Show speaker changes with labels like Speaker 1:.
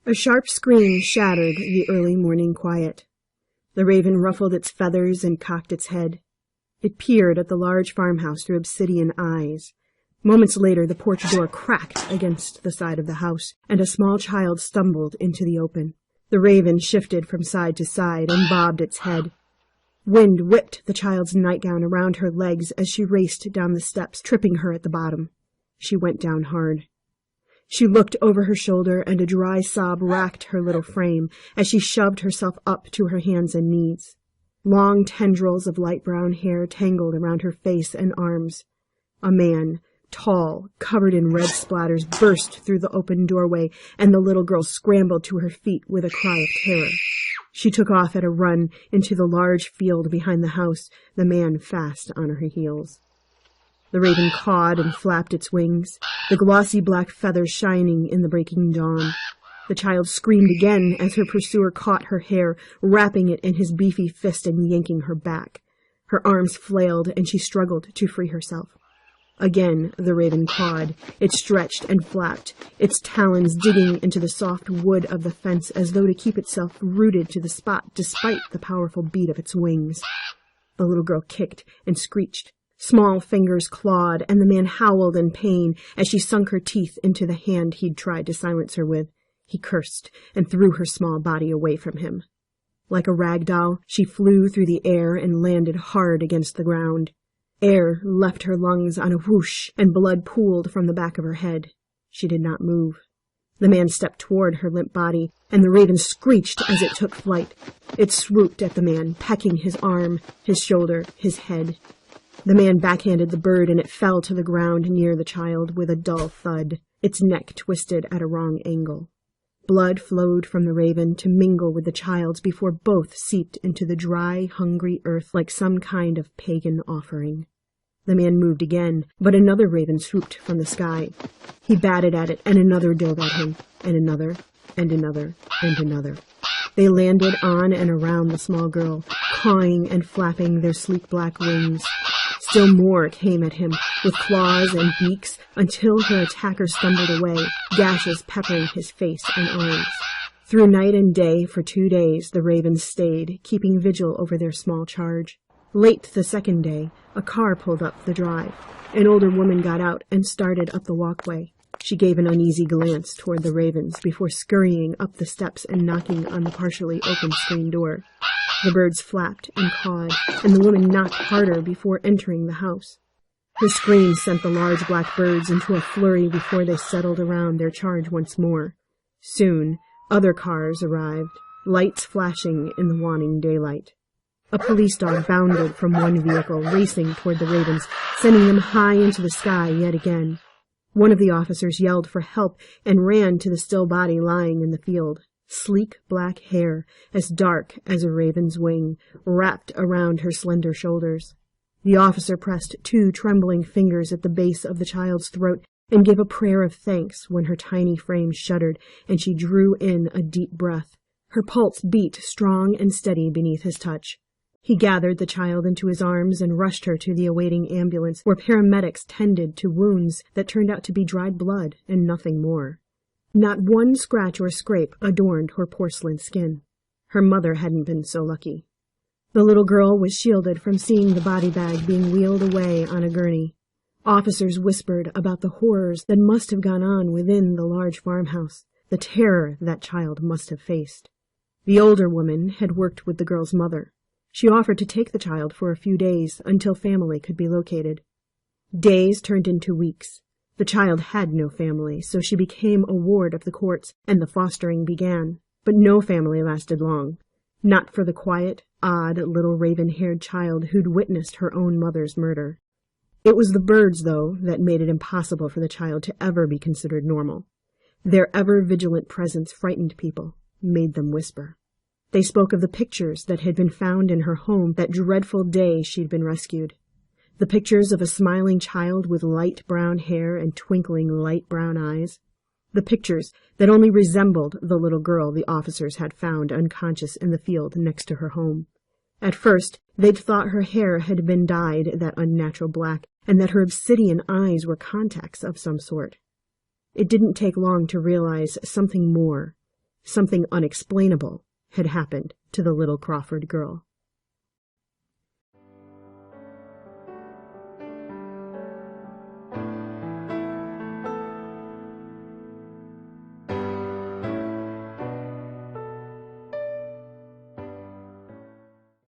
Speaker 1: A sharp scream shattered the early morning quiet. The raven ruffled its feathers and cocked its head. It peered at the large farmhouse through obsidian eyes. Moments later, the porch door cracked against the side of the house, and a small child stumbled into the open. The raven shifted from side to side and bobbed its head. Wind whipped the child's nightgown around her legs as she raced down the steps, tripping her at the bottom. She went down hard. She looked over her shoulder, and a dry sob racked her little frame as she shoved herself up to her hands and knees. Long tendrils of light brown hair tangled around her face and arms. A man, tall, covered in red splatters, burst through the open doorway, and the little girl scrambled to her feet with a cry of terror. She took off at a run into the large field behind the house, the man fast on her heels. The raven cawed and flapped its wings, the glossy black feathers shining in the breaking dawn. The child screamed again as her pursuer caught her hair, wrapping it in his beefy fist and yanking her back. Her arms flailed, and she struggled to free herself. Again the raven cawed. It stretched and flapped, its talons digging into the soft wood of the fence as though to keep itself rooted to the spot despite the powerful beat of its wings. The little girl kicked and screeched. Small fingers clawed, and the man howled in pain as she sunk her teeth into the hand he'd tried to silence her with. He cursed and threw her small body away from him. Like a rag doll, she flew through the air and landed hard against the ground. Air left her lungs on a whoosh, and blood pooled from the back of her head. She did not move. The man stepped toward her limp body, and the raven screeched as it took flight. It swooped at the man, pecking his arm, his shoulder, his head. The man backhanded the bird, and it fell to the ground near the child with a dull thud, its neck twisted at a wrong angle. Blood flowed from the raven to mingle with the child's before both seeped into the dry, hungry earth like some kind of pagan offering. The man moved again, but another raven swooped from the sky. He batted at it, and another dove at him, and another, and another, and another. They landed on and around the small girl, cawing and flapping their sleek black wings. Still more came at him, with claws and beaks, until her attacker stumbled away, gashes peppering his face and arms. Through night and day for 2 days the ravens stayed, keeping vigil over their small charge. Late the second day, a car pulled up the drive. An older woman got out and started up the walkway. She gave an uneasy glance toward the ravens before scurrying up the steps and knocking on the partially open screen door. The birds flapped and cawed, and the woman knocked harder before entering the house. Her scream sent the large black birds into a flurry before they settled around their charge once more. Soon, other cars arrived, lights flashing in the waning daylight. A police dog bounded from one vehicle, racing toward the ravens, sending them high into the sky yet again. One of the officers yelled for help and ran to the still body lying in the field. Sleek black hair, as dark as a raven's wing, wrapped around her slender shoulders. The officer pressed 2 trembling fingers at the base of the child's throat and gave a prayer of thanks when her tiny frame shuddered and she drew in a deep breath. Her pulse beat strong and steady beneath his touch. He gathered the child into his arms and rushed her to the awaiting ambulance, where paramedics tended to wounds that turned out to be dried blood and nothing more. Not one scratch or scrape adorned her porcelain skin. Her mother hadn't been so lucky. The little girl was shielded from seeing the body bag being wheeled away on a gurney. Officers whispered about the horrors that must have gone on within the large farmhouse, the terror that child must have faced. The older woman had worked with the girl's mother. She offered to take the child for a few days until family could be located. Days turned into weeks. The child had no family, so she became a ward of the courts, and the fostering began. But no family lasted long. Not for the quiet, odd, little raven-haired child who'd witnessed her own mother's murder. It was the birds, though, that made it impossible for the child to ever be considered normal. Their ever-vigilant presence frightened people, made them whisper. They spoke of the pictures that had been found in her home that dreadful day she'd been rescued. The pictures of a smiling child with light brown hair and twinkling light brown eyes. The pictures that only resembled the little girl the officers had found unconscious in the field next to her home. At first, they'd thought her hair had been dyed that unnatural black, and that her obsidian eyes were contacts of some sort. It didn't take long to realize something more. Something unexplainable had happened to the little Crawford girl.